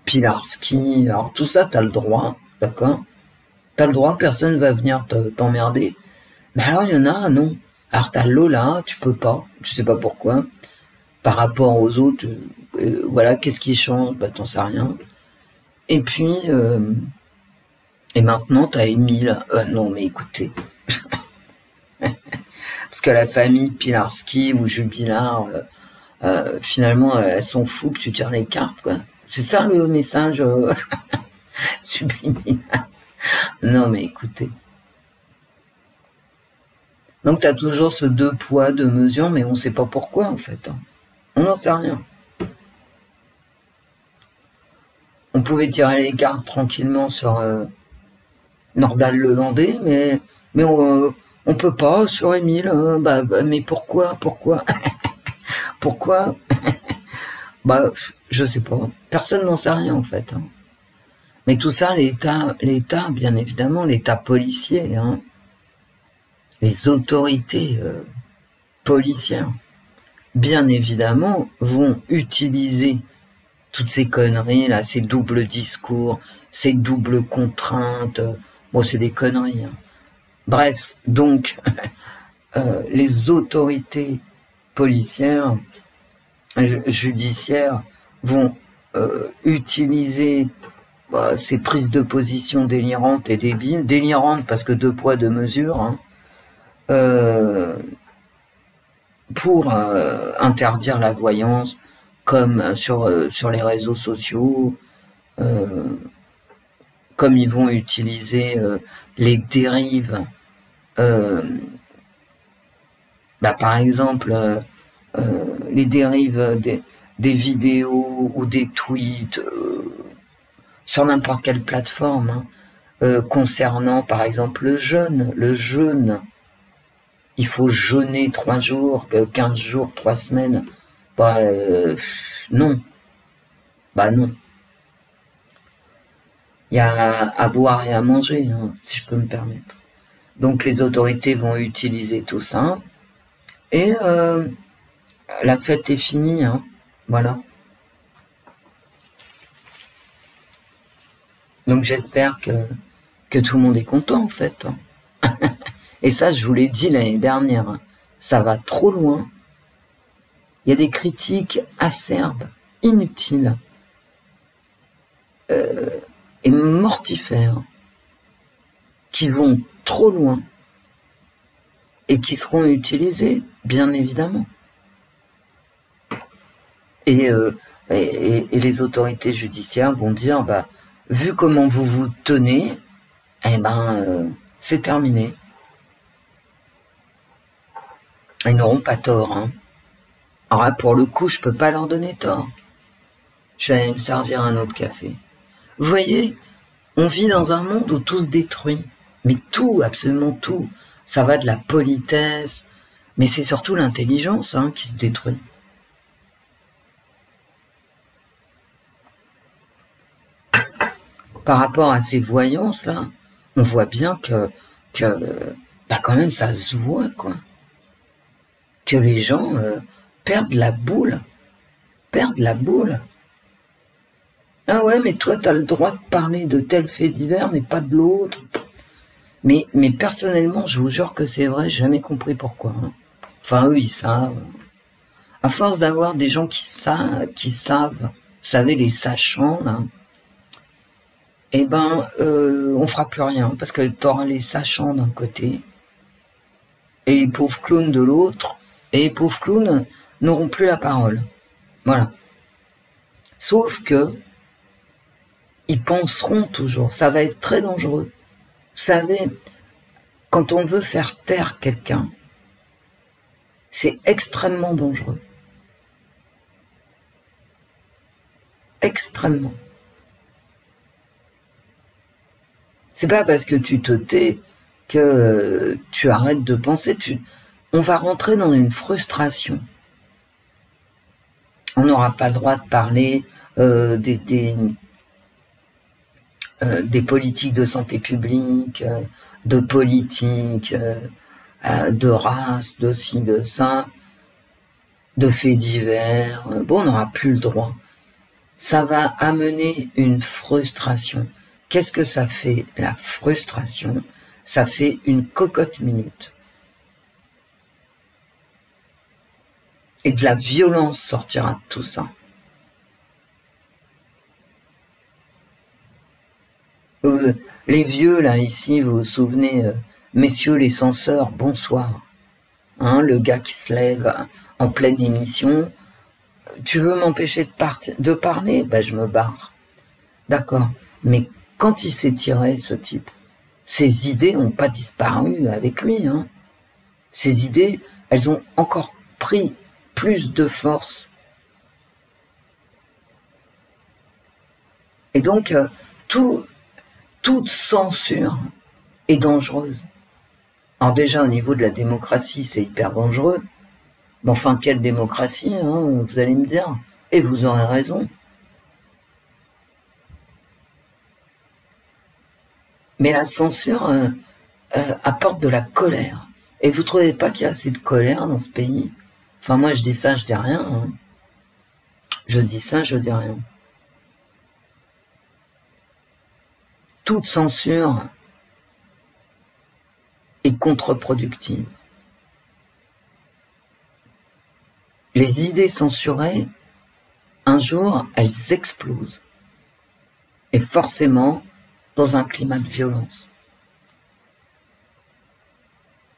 Pilarski. Alors tout ça, t'as le droit, d'accord? T'as le droit, personne va venir t'emmerder. Mais alors il y en a, non. Alors t'as Lola, tu peux pas, je sais pas pourquoi. par rapport aux autres. Voilà, qu'est-ce qui change? Bah, t'en sais rien. Et puis, et maintenant, t'as Émile. Non, mais écoutez. Parce que la famille Pilarski ou Jubilard, finalement, elles s'en foutent que tu tires les cartes, quoi. C'est ça le message subliminal. Non, mais écoutez. Donc, t'as toujours ce 2 poids, 2 mesures, mais on sait pas pourquoi, en fait. On n'en sait rien. On pouvait tirer les cartes tranquillement sur Nordal-Lelandais, mais on peut pas sur Émile. Mais pourquoi Pourquoi Bah, je sais pas. Personne n'en sait rien, en fait. Mais tout ça, l'État, bien évidemment, l'État policier, les autorités policières, bien évidemment, vont utiliser toutes ces conneries, là, ces doubles discours, ces doubles contraintes. Bon, c'est des conneries. Bref, donc, les autorités policières, judiciaires, vont utiliser ces prises de position délirantes et débiles. Délirantes parce que 2 poids, 2 mesures, pour interdire la voyance, comme sur les réseaux sociaux, comme ils vont utiliser les dérives, par exemple, les dérives des vidéos ou des tweets sur n'importe quelle plateforme, concernant par exemple le jeûne. Il faut jeûner 3 jours, 15 jours, 3 semaines. Non. Non. Il y a à boire et à manger, si je peux me permettre. Donc les autorités vont utiliser tout ça. Et la fête est finie, voilà. Donc j'espère que tout le monde est content, en fait. Et ça, je vous l'ai dit l'année dernière, ça va trop loin. Il y a des critiques acerbes, inutiles, et mortifères, qui vont trop loin, et qui seront utilisées, bien évidemment. Et les autorités judiciaires vont dire, vu comment vous vous tenez, c'est terminé. Ils n'auront pas tort. Alors là, pour le coup, je peux pas leur donner tort. Je vais aller me servir un autre café. Vous voyez, on vit dans un monde où tout se détruit. Mais tout, absolument tout. Ça va de la politesse, mais c'est surtout l'intelligence qui se détruit. Par rapport à ces voyances-là, on voit bien que quand même, ça se voit, quoi. Que les gens perdent la boule. Ah ouais, mais toi, t'as le droit de parler de tel fait divers, mais pas de l'autre. Mais personnellement, je vous jure que c'est vrai, j'ai jamais compris pourquoi. Enfin, eux, ils savent. À force d'avoir des gens qui savent, vous savez, les sachants, là, on fera plus rien, parce que t'auras les sachants d'un côté, et les pauvres clowns de l'autre, et les pauvres clowns n'auront plus la parole. Voilà. Sauf que, ils penseront toujours, ça va être très dangereux. Vous savez, quand on veut faire taire quelqu'un, c'est extrêmement dangereux. Extrêmement. C'est pas parce que tu te tais que tu arrêtes de penser. On va rentrer dans une frustration. On n'aura pas le droit de parler des politiques de santé publique, de politique, de race, de ci, de ça, de faits divers. Bon, on n'aura plus le droit. Ça va amener une frustration. Qu'est-ce que ça fait, la frustration? Ça fait une cocotte minute. Et de la violence sortira de tout ça. Les vieux, là, ici, vous vous souvenez, messieurs les censeurs, bonsoir. Hein, le gars qui se lève en pleine émission. Tu veux m'empêcher de parler? Ben, je me barre. D'accord. Mais quand il s'est tiré, ce type, ses idées n'ont pas disparu avec lui. Hein. Ces idées, elles ont encore pris plus de force. Et donc, toute censure est dangereuse. Alors déjà, au niveau de la démocratie, c'est hyper dangereux. Mais enfin, quelle démocratie, hein, vous allez me dire. Et vous aurez raison. Mais la censure apporte de la colère. Et vous trouvez pas qu'il y a assez de colère dans ce pays? Enfin, moi, je dis ça, je dis rien. Hein. Je dis ça, je dis rien. Toute censure est contre-productive. Les idées censurées, un jour, elles explosent. Et forcément, dans un climat de violence.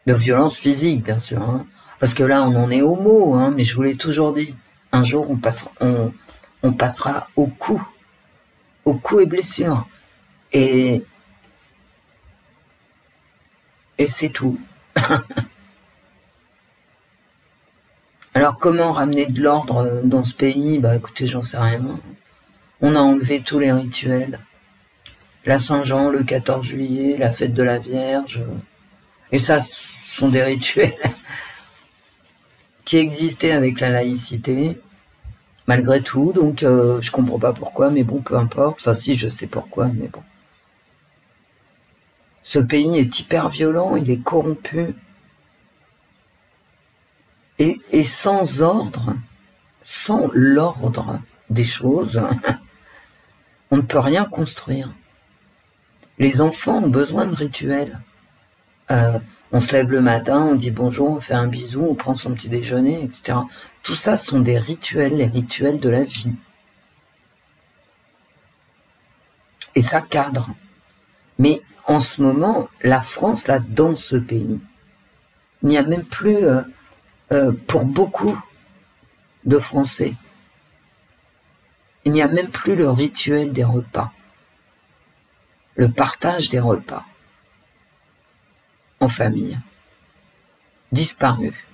De violence physique, bien sûr. Hein. Parce que là, on en est aux mots, hein, mais je vous l'ai toujours dit. Un jour, on passera aux coups et blessures. Et c'est tout. Alors, comment ramener de l'ordre dans ce pays? Bah, écoutez, j'en sais rien. On a enlevé tous les rituels. La Saint-Jean, le 14 juillet, la fête de la Vierge. Et ça, ce sont des rituels qui existaient avec la laïcité, malgré tout. Donc, je comprends pas pourquoi, mais bon, peu importe. Enfin, si, je sais pourquoi, mais bon. Ce pays est hyper violent, il est corrompu. Et sans ordre, sans l'ordre des choses, on ne peut rien construire. Les enfants ont besoin de rituels. On se lève le matin, on dit bonjour, on fait un bisou, on prend son petit déjeuner, etc. Tout ça sont des rituels, les rituels de la vie. Et ça cadre. Mais en ce moment, la France, là, dans ce pays, il n'y a même plus, pour beaucoup de Français, il n'y a même plus le rituel des repas, le partage des repas en famille, disparu.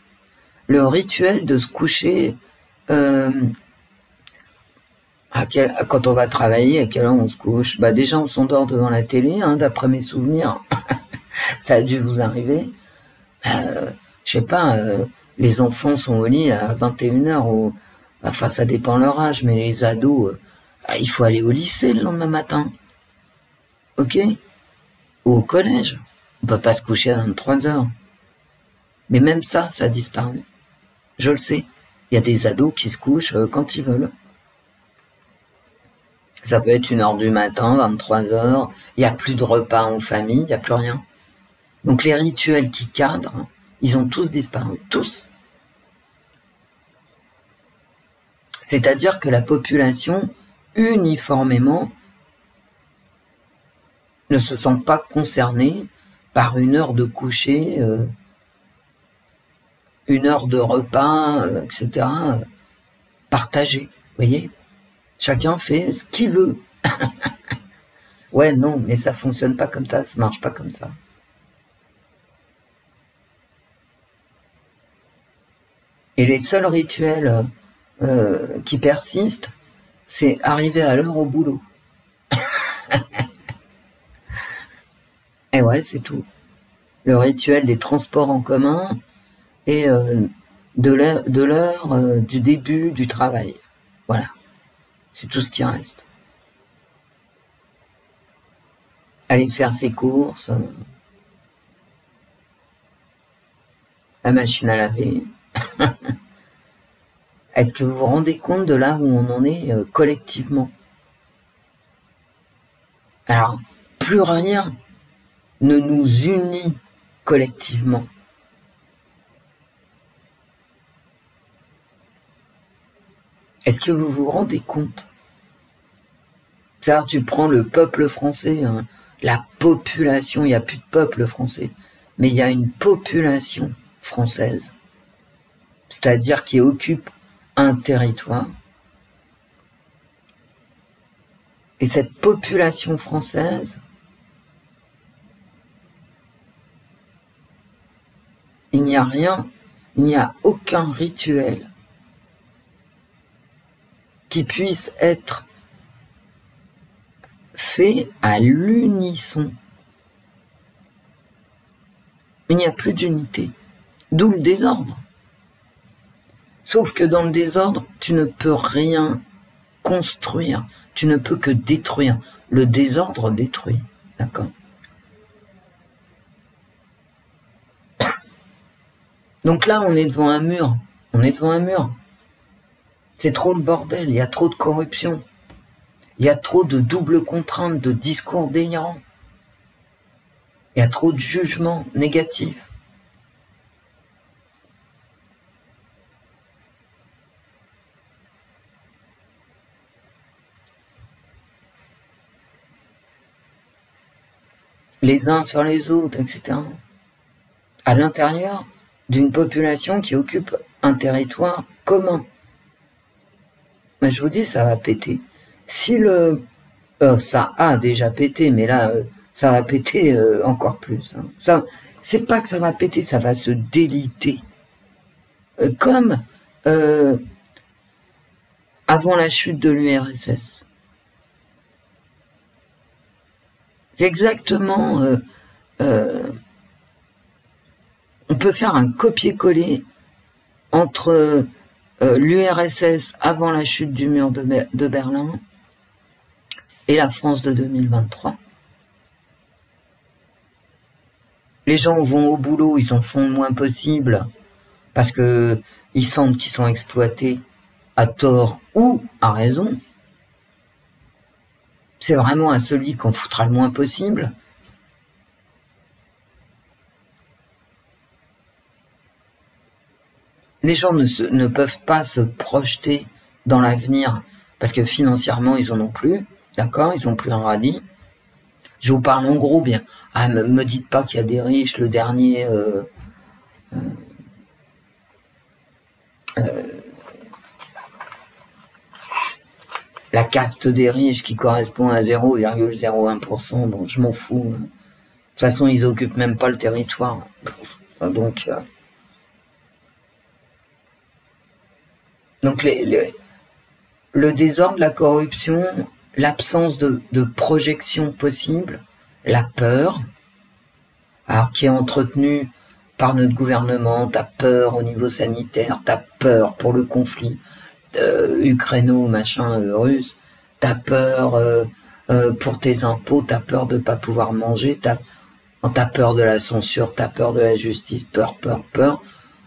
Le rituel de se coucher quand on va travailler, à quelle heure on se couche? Bah déjà on s'endort devant la télé, hein, d'après mes souvenirs. Ça a dû vous arriver. Je sais pas, les enfants sont au lit à 21h ou enfin ça dépend leur âge, mais les ados, il faut aller au lycée le lendemain matin. Ok? Ou au collège. On peut pas se coucher à 23h. Mais même ça, ça a disparu. Je le sais. Il y a des ados qui se couchent quand ils veulent. Ça peut être 1h du matin, 23h. Il n'y a plus de repas en famille, il n'y a plus rien. Donc les rituels qui cadrent, ils ont tous disparu. Tous. C'est-à-dire que la population, uniformément, ne se sent pas concernée par une heure de coucher, une heure de repas, etc. partagée, vous voyez? Chacun fait ce qu'il veut. Ouais, non, mais ça fonctionne pas comme ça marche pas comme ça. Et les seuls rituels qui persistent, c'est arriver à l'heure au boulot. Et ouais, c'est tout. Le rituel des transports en commun et de l'heure du début du travail. Voilà. C'est tout ce qui reste. Aller faire ses courses, la machine à laver. Est-ce que vous vous rendez compte de là où on en est collectivement? Alors, plus rien ne nous unit collectivement. Est-ce que vous vous rendez compte? C'est-à-dire, tu prends le peuple français, hein, la population, il n'y a plus de peuple français, mais il y a une population française, c'est-à-dire qui occupe un territoire. Et cette population française, il n'y a rien, il n'y a aucun rituel qui puisse être fait à l'unisson. Il n'y a plus d'unité, d'où le désordre. Sauf que dans le désordre, tu ne peux rien construire, tu ne peux que détruire. Le désordre détruit, d'accord? Donc là, on est devant un mur, on est devant un mur. C'est trop le bordel, il y a trop de corruption. Il y a trop de doubles contraintes, de discours délirants. Il y a trop de jugements négatifs. Les uns sur les autres, etc. À l'intérieur d'une population qui occupe un territoire commun. Mais je vous dis, ça va péter. Si ça a déjà pété, mais là, ça va péter encore plus. Hein. Ça, c'est pas que ça va péter, ça va se déliter. Comme avant la chute de l'URSS. C'est exactement... on peut faire un copier-coller entre l'URSS avant la chute du mur de Berlin et la France de 2023. Les gens vont au boulot, ils en font le moins possible parce que ils sentent qu'ils sont exploités à tort ou à raison. C'est vraiment à celui qu'on foutra le moins possible. Les gens ne peuvent pas se projeter dans l'avenir parce que financièrement, ils en ont plus, d'accord? Ils n'ont plus un radis. Je vous parle en gros bien. Ah, me dites pas qu'il y a des riches, le dernier... la caste des riches qui correspond à 0,01%, bon, je m'en fous. De toute façon, ils occupent même pas le territoire. Donc le désordre, la corruption, l'absence de projection possible, la peur, alors qui est entretenue par notre gouvernement, t'as peur au niveau sanitaire, t'as peur pour le conflit russe, t'as peur pour tes impôts, t'as peur de pas pouvoir manger, t'as peur de la censure, t'as peur de la justice, peur.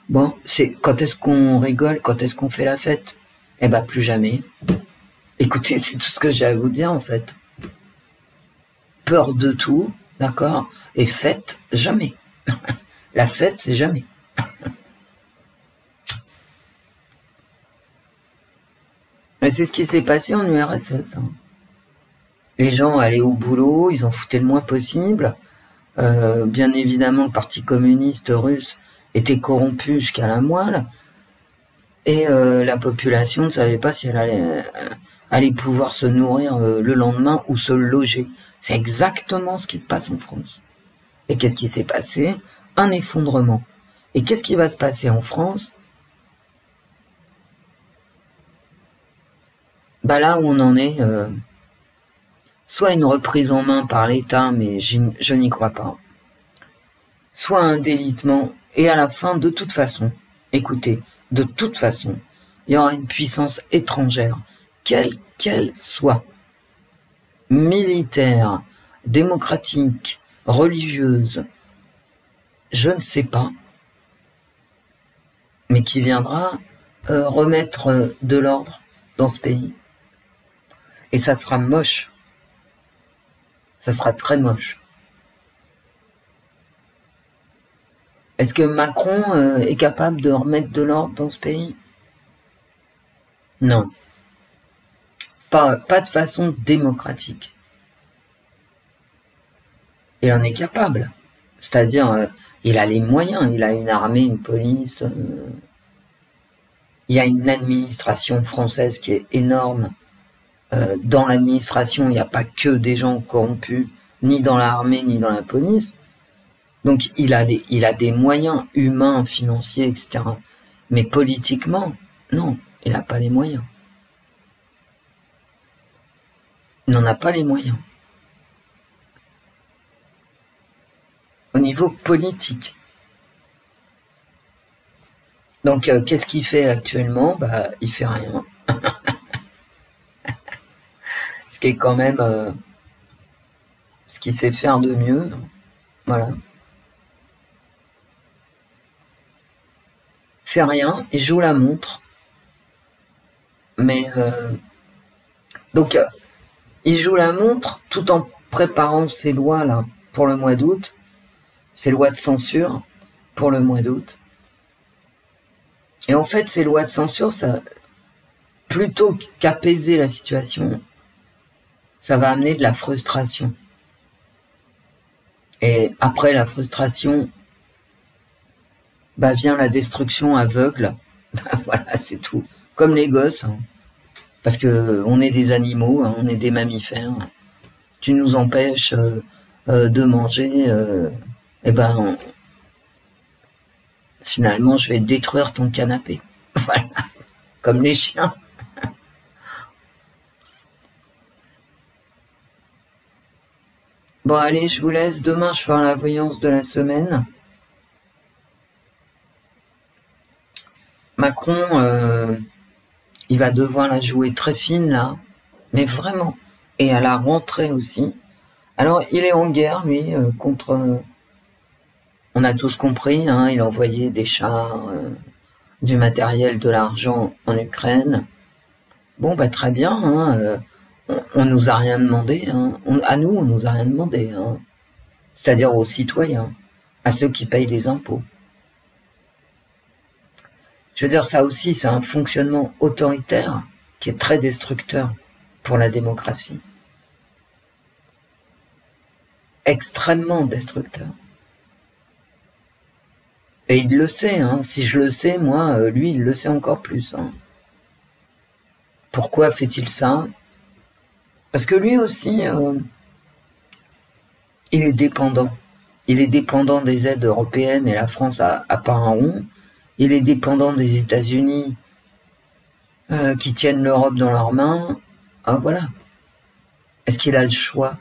Bon, c'est quand est-ce qu'on rigole, quand est-ce qu'on fait la fête? Eh ben plus jamais. Écoutez, c'est tout ce que j'ai à vous dire en fait. Peur de tout, d'accord? Et fête, jamais. La fête, c'est jamais. Et c'est ce qui s'est passé en URSS. Hein. Les gens allaient au boulot, ils en foutaient le moins possible. Bien évidemment, le Parti communiste russe était corrompu jusqu'à la moelle. Et la population ne savait pas si elle allait pouvoir se nourrir le lendemain ou se loger. C'est exactement ce qui se passe en France. Et qu'est-ce qui s'est passé? Un effondrement. Et qu'est-ce qui va se passer en France? Bah là où on en est, soit une reprise en main par l'État, mais je n'y crois pas, soit un délitement, et à la fin, de toute façon, écoutez, de toute façon, il y aura une puissance étrangère, quelle qu'elle soit, militaire, démocratique, religieuse, je ne sais pas, mais qui viendra remettre de l'ordre dans ce pays. Et ça sera moche. Ça sera très moche. Est-ce que Macron est capable de remettre de l'ordre dans ce pays? Non. pas de façon démocratique. Il en est capable. C'est-à-dire, il a les moyens, il a une armée, une police. Il y a une administration française qui est énorme. Dans l'administration, il n'y a pas que des gens corrompus, ni dans l'armée, ni dans la police. Donc il a des moyens humains, financiers, etc. Mais politiquement, non, il n'a pas les moyens. Il n'en a pas les moyens. Au niveau politique. Donc qu'est-ce qu'il fait actuellement? Bah, il fait rien. Ce qui est quand même ce qu'il sait faire de mieux. Voilà. Fait rien, il joue la montre. Mais donc il joue la montre tout en préparant ses lois là pour le mois d'août, ses lois de censure pour le mois d'août. Et en fait, ces lois de censure, ça, plutôt qu'apaiser la situation, ça va amener de la frustration. Et après la frustration, bah vient la destruction aveugle. Voilà, c'est tout. Comme les gosses, hein. Parce que on est des animaux, hein, on est des mammifères. Tu nous empêches de manger, et ben finalement je vais détruire ton canapé. Voilà, comme les chiens. Bon allez, je vous laisse. Demain je ferai la voyance de la semaine. Macron, il va devoir la jouer très fine là, mais vraiment. Et à la rentrée aussi. Alors il est en guerre lui contre. On a tous compris, hein, il envoyait des chars, du matériel, de l'argent en Ukraine. Bon bah très bien, hein, on nous a rien demandé, hein. À nous on nous a rien demandé, hein. C'est-à-dire aux citoyens, à ceux qui payent les impôts. Je veux dire, ça aussi, c'est un fonctionnement autoritaire qui est très destructeur pour la démocratie. Extrêmement destructeur. Et il le sait, hein. Si je le sais, moi, lui, il le sait encore plus, hein. Pourquoi fait-il ça? Parce que lui aussi, il est dépendant. Il est dépendant des aides européennes et la France a pas un rond. Il est dépendant des États-Unis qui tiennent l'Europe dans leurs mains. Ah, voilà. Est-ce qu'il a le choix?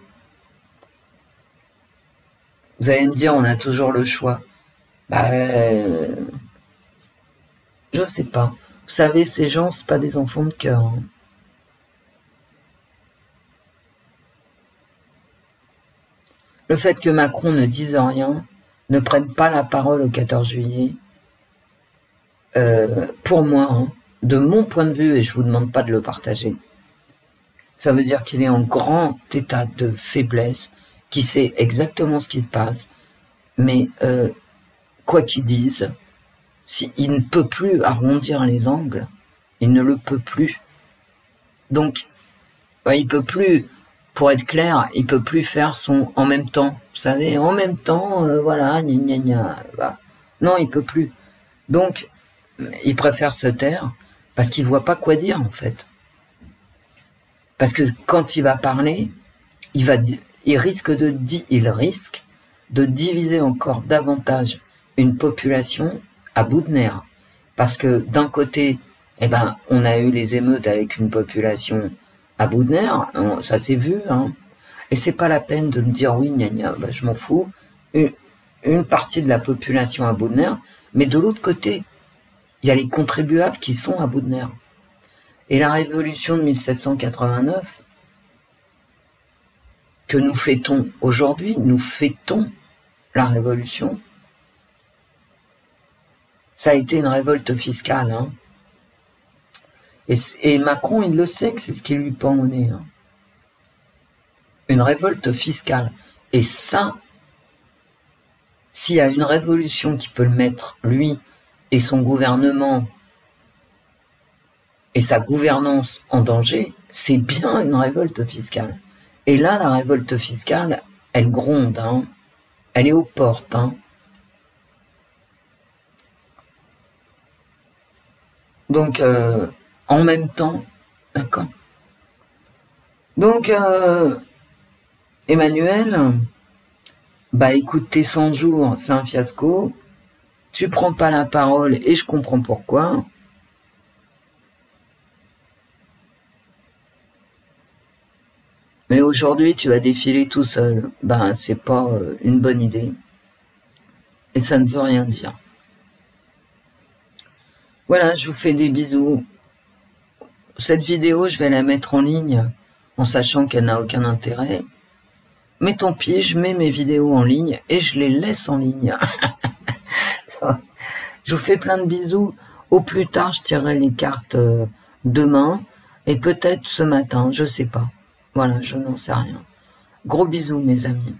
Vous allez me dire, on a toujours le choix. Bah, je sais pas. Vous savez, ces gens, c'est pas des enfants de cœur, hein. Le fait que Macron ne dise rien, ne prenne pas la parole au 14 juillet, pour moi, hein, de mon point de vue, et je vous demande pas de le partager, ça veut dire qu'il est en grand état de faiblesse, qu'il sait exactement ce qui se passe, mais quoi qu'il dise, il ne peut plus arrondir les angles, il ne le peut plus. Donc, il peut plus, pour être clair, il peut plus faire son en même temps. Vous savez, en même temps, voilà, gna gna gna. Bah. Non, il peut plus. Donc, il préfère se taire parce qu'il voit pas quoi dire en fait. Parce que quand il va parler, il risque de diviser encore davantage une population à bout de nerfs. Parce que d'un côté, on a eu les émeutes avec une population à bout de nerfs, ça s'est vu, hein. Et c'est pas la peine de me dire oui, gna gna, bah, je m'en fous. Une partie de la population à bout de nerfs, mais de l'autre côté, il y a les contribuables qui sont à bout de nerfs. Et la révolution de 1789, que nous fêtons aujourd'hui, nous fêtons la révolution. Ça a été une révolte fiscale, hein. Et Macron, il le sait que c'est ce qui lui pend au nez, hein. Une révolte fiscale. Et ça, s'il y a une révolution qui peut le mettre, lui et son gouvernement, et sa gouvernance en danger, c'est bien une révolte fiscale. Et là, la révolte fiscale, elle gronde, hein. Elle est aux portes. Hein. Donc, en même temps, d'accord. Donc, Emmanuel, bah écoute, tes 100 jours, c'est un fiasco. Tu prends pas la parole et je comprends pourquoi. Mais aujourd'hui, tu vas défiler tout seul. Ben, c'est pas une bonne idée. Et ça ne veut rien dire. Voilà, je vous fais des bisous. Cette vidéo, je vais la mettre en ligne en sachant qu'elle n'a aucun intérêt. Mais tant pis, je mets mes vidéos en ligne et je les laisse en ligne. Je vous fais plein de bisous. Au plus tard, je tirerai les cartes demain et peut-être ce matin, je sais pas. Voilà, je n'en sais rien. Gros bisous, mes amis.